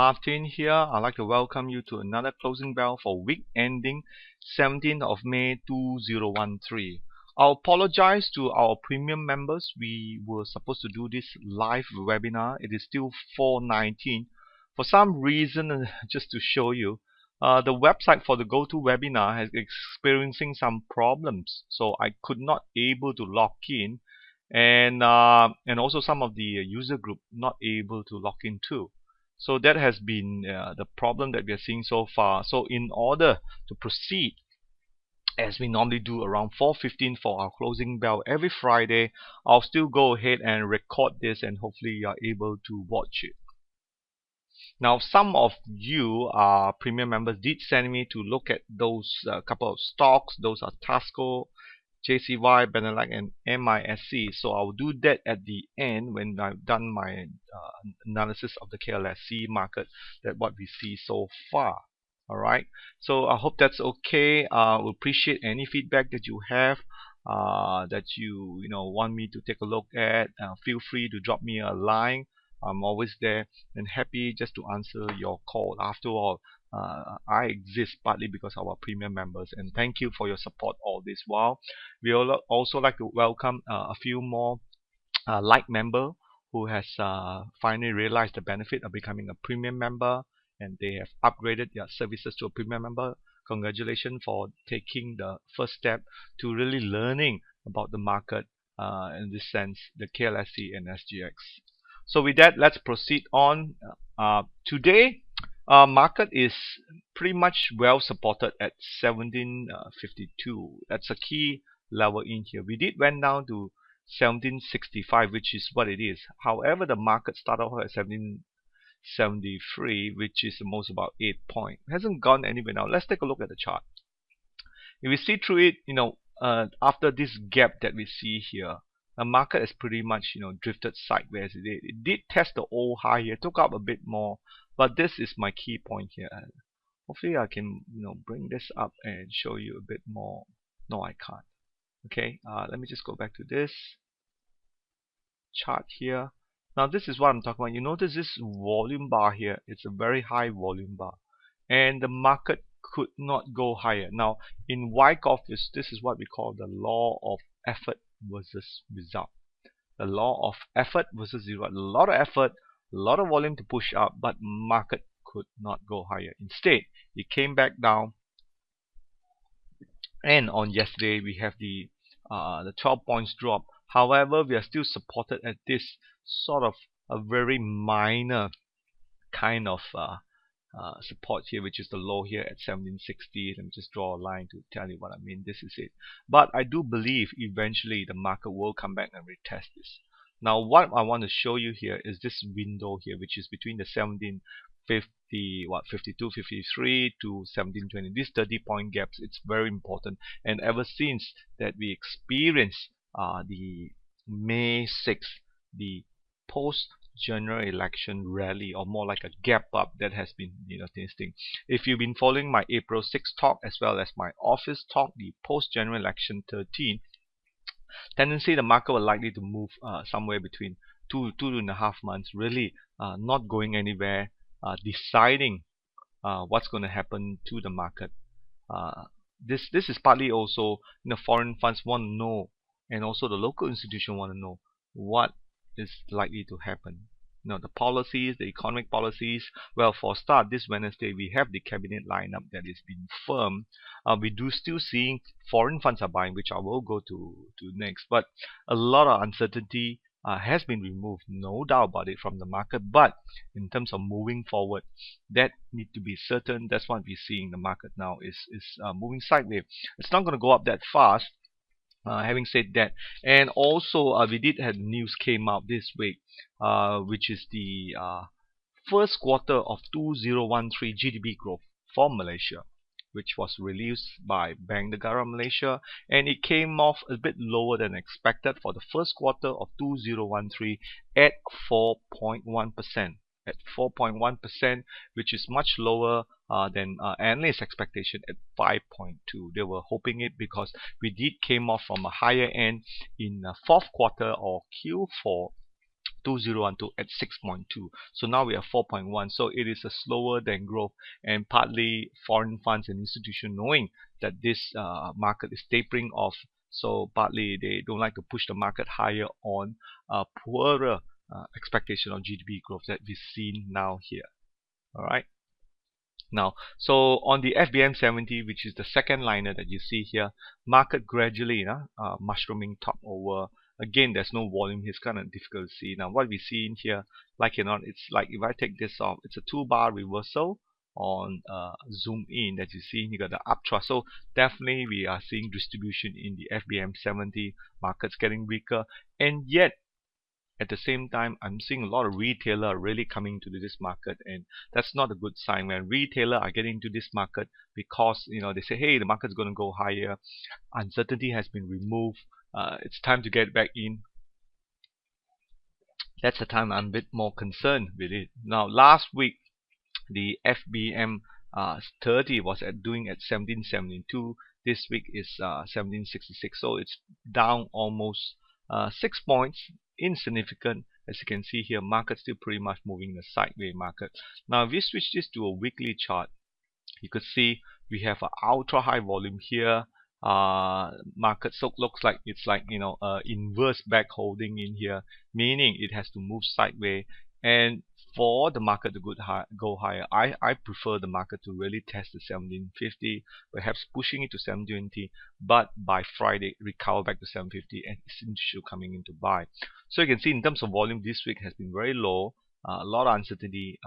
Martin here. I'd like to welcome you to another closing bell for week ending 17th of May 2013. I'll apologize to our premium members. We were supposed to do this live webinar. It is still 4:19. For some reason, just to show you, the website for the GoToWebinar is experiencing some problems, so I could not able to log in, and also some of the user group not able to log in too. So that has been the problem that we are seeing so far. So in order to proceed, as we normally do around 4:15 for our closing bell every Friday, I'll still go ahead and record this, and hopefully you are able to watch it. Now, some of you premium members did send me to look at those couple of stocks. Those are Tasco, JCY, Benelux, and MISC. So I'll do that at the end when I've done my analysis of the KLSC market, that what we see so far. Alright, so I hope that's okay. We'll appreciate any feedback that you have, that you want me to take a look at. Feel free to drop me a line. I'm always there and happy just to answer your call. After all, I exist partly because of our premium members, and thank you for your support all this while. We also like to welcome a few more light member who has finally realized the benefit of becoming a premium member, and they have upgraded their services to a premium member. Congratulations for taking the first step to really learning about the market, in this sense, the KLSC and SGX. So with that, let's proceed on. Today, market is pretty much well supported at 1752. That's a key level in here. We did went down to 1765, which is what it is. However, the market started off at 1773, which is the most about 8 points. It hasn't gone anywhere now. Let's take a look at the chart. If we see through it, after this gap that we see here, the market is pretty much drifted sideways. It did test the old high here, took up a bit more, but this is my key point here. Hopefully I can bring this up and show you a bit more. No, I can't. Okay, let me just go back to this chart here. Now this is what I'm talking about. You notice this volume bar here, it's a very high volume bar, and the market could not go higher. Now in Wyckoff, this is what we call the law of effort versus result. The law of effort versus result. A lot of effort, a lot of volume to push up, but market could not go higher. Instead, it came back down, and on yesterday we have the 12 points drop. However, we are still supported at this sort of a very minor kind of support here, which is the low here at 1760. Let me just draw a line to tell you what I mean. This is it. But I do believe eventually the market will come back and retest this. Now what I want to show you here is this window here, which is between the 52, 53 to 1720. These 30-point gaps, it's very important. And ever since that we experienced the May 6th, the post general election rally, or more like a gap up that has been testing. If you've been following my April 6th talk as well as my office talk, the post general election 13 tendency, the market will likely to move somewhere between 2.5 months, really not going anywhere, deciding what's going to happen to the market. This is partly also foreign funds want to know, and also the local institution want to know what is likely to happen. The policies, the economic policies. Well, for start, this Wednesday we have the cabinet lineup that is being firm. We do still seeing foreign funds are buying, which I will go to next. But a lot of uncertainty has been removed, no doubt about it, from the market. But in terms of moving forward, that need to be certain. That's what we're seeing. The market now is moving sideways. It's not going to go up that fast. Having said that, and also we did have news came out this week, which is the first quarter of 2013 GDP growth for Malaysia, which was released by Bank Negara Malaysia, and it came off a bit lower than expected for the first quarter of 2013 at 4.1%. At 4.1%, which is much lower than analyst expectation at 5.2. They were hoping it because we did came off from a higher end in fourth quarter or Q4 2012 at 6.2. So now we are 4.1. So it is a slower than growth, and partly foreign funds and institutions knowing that this market is tapering off. So partly they don't like to push the market higher on poorer expectation of GDP growth that we've seen now here. All right. Now, so on the FBM 70, which is the second liner that you see here, market gradually mushrooming top over. Again, there's no volume. It's kind of difficult to see. Now, what we see in here, like it's like if I take this off, it's a 2-bar reversal on zoom in that you see. You got the uptrust. So definitely we are seeing distribution in the FBM 70. Markets getting weaker, and yet at the same time, I'm seeing a lot of retailer really coming to this market, and that's not a good sign when retailer are getting into this market because they say, hey, the market's going to go higher, uncertainty has been removed, it's time to get back in. That's the time I'm a bit more concerned with it. Now, last week the FBM 30 was doing at 1772. This week is 1766, so it's down almost 6 points. Insignificant. As you can see here, market still pretty much moving in a sideways market. Now if we switch this to a weekly chart, you could see we have an ultra high volume here. Market so looks like it's like inverse back holding in here, meaning it has to move sideways. And for the market to go higher, I prefer the market to really test the 1750, perhaps pushing it to 720, but by Friday recover back to 750 and institutional coming into buy. So you can see in terms of volume, this week has been very low. A lot of uncertainty